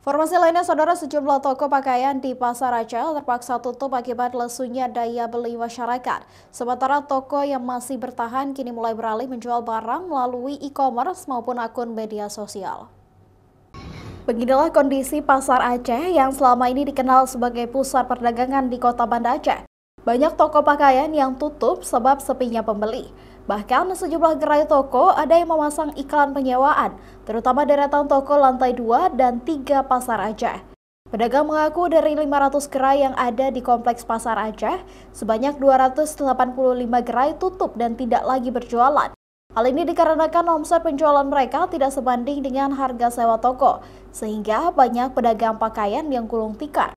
Informasi lainnya, saudara, sejumlah toko pakaian di Pasar Aceh terpaksa tutup akibat lesunya daya beli masyarakat. Sementara toko yang masih bertahan kini mulai beralih menjual barang melalui e-commerce maupun akun media sosial. Beginilah kondisi Pasar Aceh yang selama ini dikenal sebagai pusat perdagangan di Kota Banda Aceh. Banyak toko pakaian yang tutup sebab sepinya pembeli. Bahkan sejumlah gerai toko ada yang memasang iklan penyewaan, terutama deretan toko lantai 2 dan 3 Pasar Aceh. Pedagang mengaku dari 500 gerai yang ada di Kompleks Pasar Aceh, sebanyak 285 gerai tutup dan tidak lagi berjualan. Hal ini dikarenakan omset penjualan mereka tidak sebanding dengan harga sewa toko, sehingga banyak pedagang pakaian yang gulung tikar.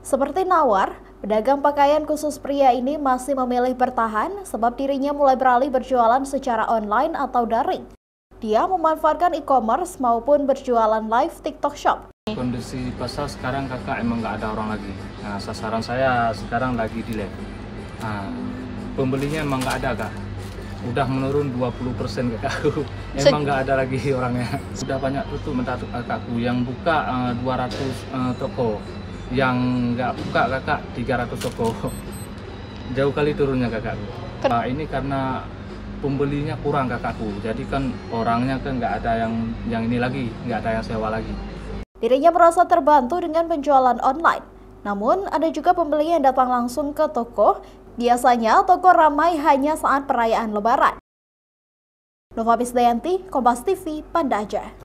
Seperti Nawar, pedagang pakaian khusus pria ini masih memilih bertahan sebab dirinya mulai beralih berjualan secara online atau daring. Dia memanfaatkan e-commerce maupun berjualan live TikTok Shop. Kondisi pasar sekarang kakak emang nggak ada orang lagi. Nah, sasaran saya sekarang lagi di live. Nah, pembelinya emang nggak ada kak. Udah menurun 20% kakakku. Emang nggak ada lagi orangnya. Sudah banyak tutup menurut kakakku. Yang buka 200 toko. Yang nggak buka kakak 300 toko. Jauh kali turunnya kakakku. Nah, ini karena pembelinya kurang kakakku. Jadi kan orangnya kan nggak ada yang ini lagi, nggak ada yang sewa lagi. Dirinya merasa terbantu dengan penjualan online. Namun ada juga pembeli yang datang langsung ke toko. Biasanya toko ramai hanya saat perayaan Lebaran. Nova Bisdayanti, Kompas TV, Banda Aceh.